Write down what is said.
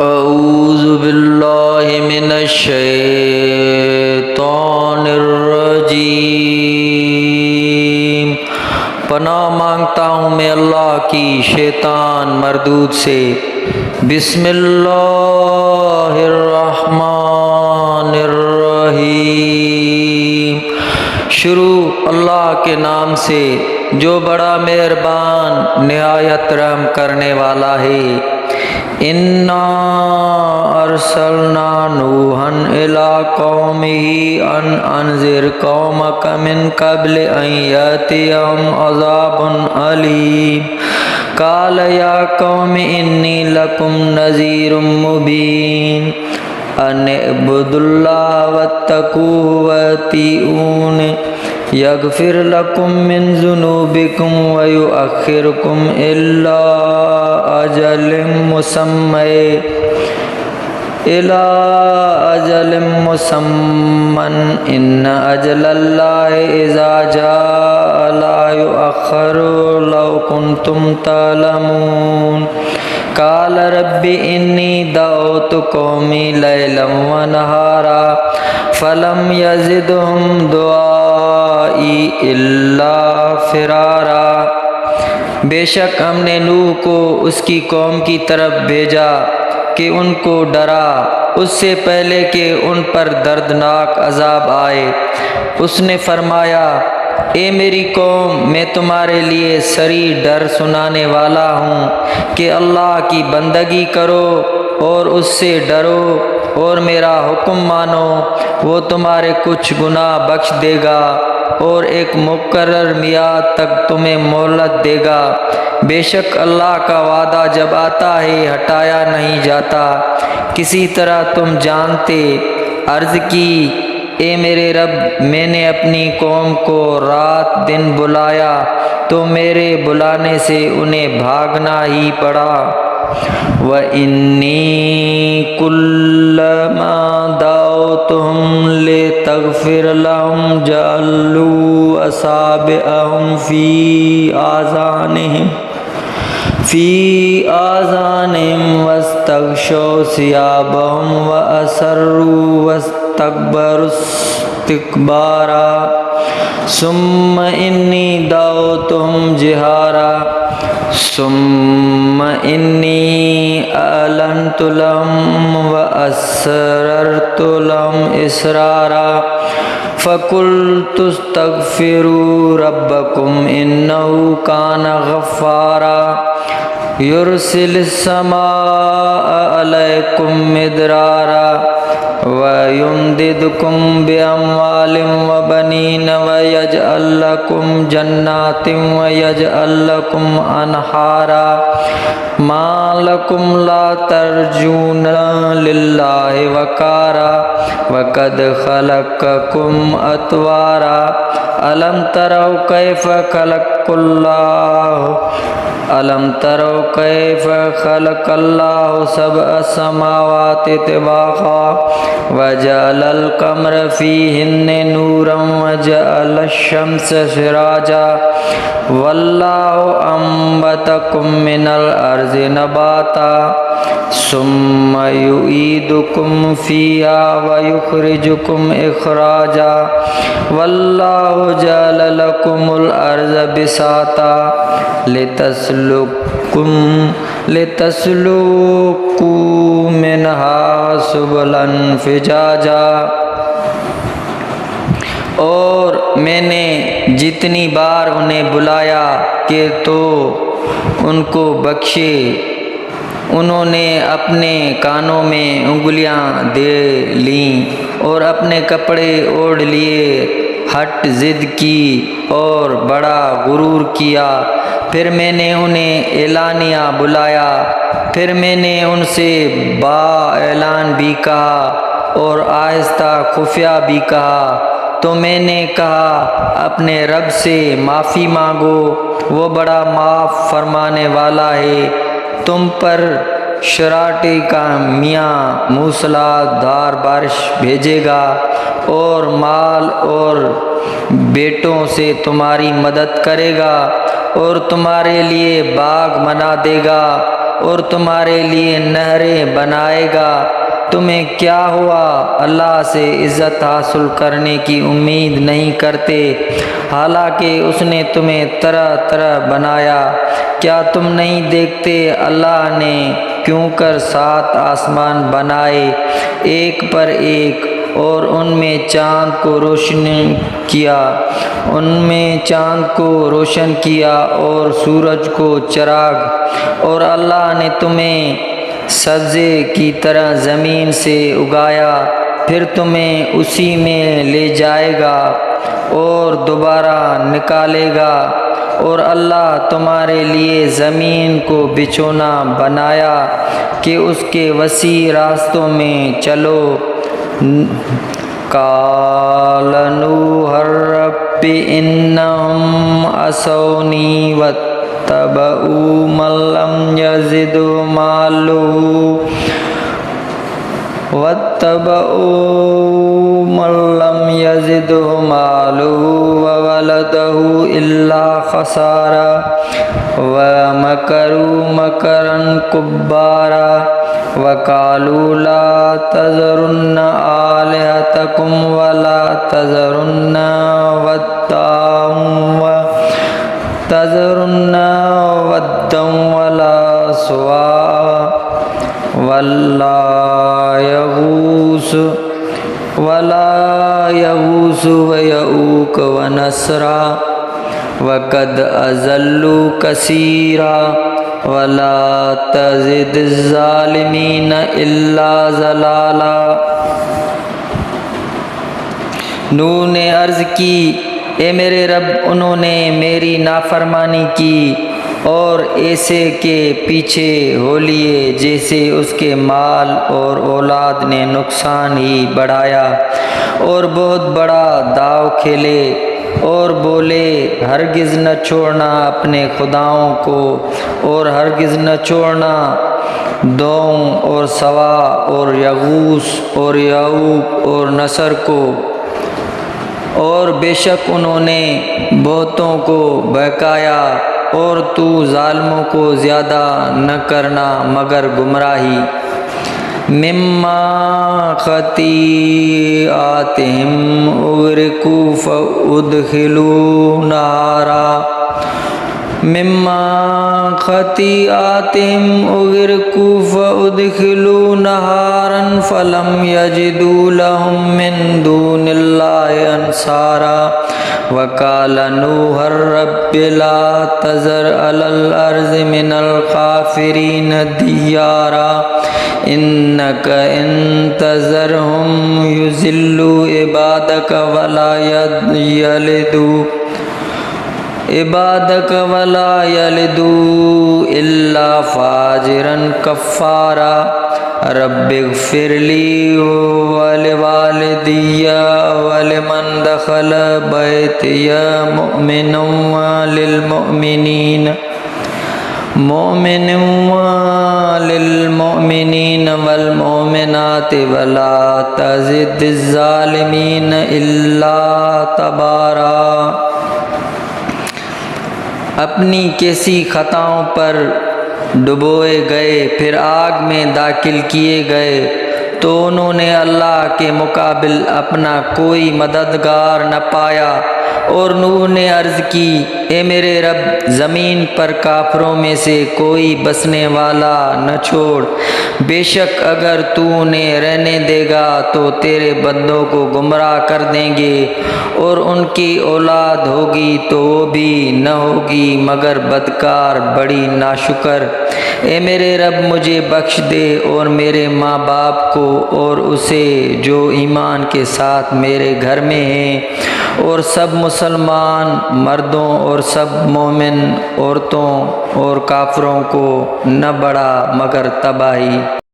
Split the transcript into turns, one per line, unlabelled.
اعوذ باللہ من الشیطان الرجیم۔ پناہ مانگتا ہوں میں اللہ کی شیطان مردود سے۔ بسم اللہ الرحمن الرحیم۔ شروع اللہ کے نام سے جو بڑا مہربان نہایت رحم کرنے والا ہے۔ اِنَّا أَرْسَلْنَا نُوحًا إِلَىٰ قَوْمِهِ أَنْ أَنذِرْ قَوْمَكَ مِنْ قَبْلِ أَنْ يَأْتِيَهُمْ عَذَابٌ أَلِيمٌ قَالَ يَا قَوْمِ إِنِّي لَكُمْ نَذِيرٌ مُّبِينٌ أَنِ اعْبُدُوا اللَّهَ وَاتَّقُوهُ وَأَطِيعُونِ يَغْفِرْ لَكُم مِّن ذُنُوبِكُمْ وَيُؤَخِّرْكُمْ إِلَىٰ أَجَلٍ مُّسَمًّى إِنَّ أَجَلَ اللَّهِ إِذَا جَاءَ لَا يُؤَخَّرُ لَوْ كُنتُمْ تَعْلَمُونَ قَالَ رَبِّ إِنِّي دَعَوْتُ قَوْمِي لَيْلًا وَنَهَارًا فَلَمْ يَزِدْهُمْ دُعَائِي إِلَّا فِرَارًا۔ بے شک ہم نے نوح کو اس کی قوم کی طرف بھیجا کہ ان کو ڈرا اس سے پہلے کہ ان پر دردناک عذاب آئے۔ اس نے فرمایا، اے میری قوم، میں تمہارے لیے سری ڈر سنانے والا ہوں کہ اللہ کی بندگی کرو اور اس سے ڈرو اور میرا حکم مانو، وہ تمہارے کچھ گناہ بخش دے گا اور ایک مقرر میعاد تک تمہیں مہلت دے گا۔ بے شک اللہ کا وعدہ جب آتا ہے ہٹایا نہیں جاتا۔ کسی طرح تم جانتے۔ عرض کی، اے میرے رب، میں نے اپنی قوم کو رات دن بلایا تو میرے بلانے سے انہیں بھاگنا ہی پڑا۔ وَإِنِّي كُلَّمَا دَعَوْتُهُمْ لِتَغْفِرَ لَهُمْ جَعَلُوا أَصَابِعَهُمْ فِي آذَانِهِمْ وَاسْتَغْشَوْا ثِيَابَهُمْ وَأَصَرُّوا وَاسْتَكْبَرُوا اسْتِكْبَارًا ثُمَّ إِنِّي دَعَوْتُهُمْ جِهَارًا ثُمَّ إِنِّي أَعْلَنتُ لَهُمْ وَأَسْرَرْتُ لَهُمْ إِسْرَارًا فَقُلْتُ اسْتَغْفِرُوا رَبَّكُمْ إِنَّهُ كَانَ غَفَّارًا يُرْسِلِ السَّمَاءَ عَلَيْكُمْ مِدْرَارًا وَيُمْدِدْكُمْ بِأَمْوَالٍ وَبَنِينَ وَيَجْعَلْ لَكُمْ جَنَّاتٍ وَيَجْعَلْ لَكُمْ أَنْهَارًا مَا لَكُمْ لَا تَرْجُونَ لِلَّهِ وَقَارًا وَقَدْ خَلَقَكُمْ أَطْوَارًا أَلَمْ تَرَوْا كَيْفَ خَلَقَ اللَّهُ سَبْعَ سَمَاوَاتٍ طِبَاقًا وَجَعَلَ الْقَمَرَ فِيهِنَّ نُورًا وَجَعَلَ الشَّمْسَ سِرَاجًا وَاللَّهُ أَنبَتَكُم مِّنَ الْأَرْضِ نَبَاتًا ثُمَّ يُعِيدُكُمْ فِيهَا وَيُخْرِجُكُمْ إِخْرَاجًا وَاللَّهُ جَعَلَ لَكُمُ الْأَرْضَ بِسَاطًا لِتَسْلُكُوا مِنْهَا سُبُلًا فِجَاجًا۔ اور میں نے جتنی بار انہیں بلایا کہ تو ان کو بخشے، انہوں نے اپنے کانوں میں انگلیاں دے لیں اور اپنے کپڑے اوڑھ لیے، ہٹ ضد کی اور بڑا غرور کیا۔ پھر میں نے انہیں اعلانیہ بلایا، پھر میں نے ان سے با اعلان بھی کہا اور آہستہ خفیہ بھی کہا۔ تو میں نے کہا، اپنے رب سے معافی مانگو، وہ بڑا معاف فرمانے والا ہے۔ تم پر شراٹے کا میاں موسلادھار بارش بھیجے گا اور مال اور بیٹوں سے تمہاری مدد کرے گا اور تمہارے لیے باغ بنا دے گا اور تمہارے لیے نہریں بنائے گا۔ تمہیں کیا ہوا؟ اللہ سے عزت حاصل کرنے کی امید نہیں کرتے حالانکہ اس نے تمہیں طرح طرح بنایا۔ کیا تم نہیں دیکھتے اللہ نے کیوں کر 7 آسمان بنائے ایک پر ایک اور ان میں چاند کو روشن کیا اور سورج کو چراغ، اور اللہ نے تمہیں سبزے کی طرح زمین سے اگایا، پھر تمہیں اسی میں لے جائے گا اور دوبارہ نکالے گا، اور اللہ تمہارے لیے زمین کو بچھونا بنایا کہ اس کے وسیع راستوں میں چلو۔ قال نوح رب انہم عصونی واتبعوا من لم يزده ماله وولده إلا خسارا ومكروا مكرا كبارا وقالوا لا تذرن آلهتكم ولا تذرن ودا ولا سواع ولا يغوث ويعوق ونسرا وقد أضلوا كثيرا ولا تزد الظالمين إلا ضلالا۔ نوح نے عرض کی، اے میرے رب، انہوں نے میری نافرمانی کی اور ایسے کے پیچھے ہو لیے جیسے اس کے مال اور اولاد نے نقصان ہی بڑھایا، اور بہت بڑا داؤ کھیلے اور بولے ہرگز نہ چھوڑنا اپنے خداؤں کو، اور ہرگز نہ چھوڑنا دوم اور سوا اور یغوث اور یعوق اور نصر کو، اور بے شک انہوں نے بہتوں کو بہکایا، اور تو ظالموں کو زیادہ نہ کرنا مگر گمراہی۔ مما خطیئاتہم اغرقوا فادخلوا نارا فلم يجدوا لهم من دون الله انصارا وقال نوح رب لا تذر على الارض من الكافرين ديارا انك ان تذرهم يضلوا عبادك ولا يلدوا الا فاجرا كفارا رب اغفر لي ولوالدي ولمن دخل بيتي مؤمنا للمؤمنين والمؤمنات ولا تزد الظالمين إلا تبارا۔ اپنی کیسی خطاؤں پر ڈبوئے گئے، پھر آگ میں داخل کیے گئے تو انہوں نے اللہ کے مقابل اپنا کوئی مددگار نہ پایا۔ اور نوح نے عرض کی، اے میرے رب، زمین پر کافروں میں سے کوئی بسنے والا نہ چھوڑ، بے شک اگر تو نے رہنے دے گا تو تیرے بندوں کو گمراہ کر دیں گے، اور ان کی اولاد ہوگی تو وہ بھی نہ ہوگی مگر بدکار بڑی ناشکر۔ اے میرے رب، مجھے بخش دے اور میرے ماں باپ کو اور اسے جو ایمان کے ساتھ میرے گھر میں ہیں، اور سب مسلمان مردوں اور سب مومن عورتوں اور کافروں کو نہ بڑھا مگر تباہی۔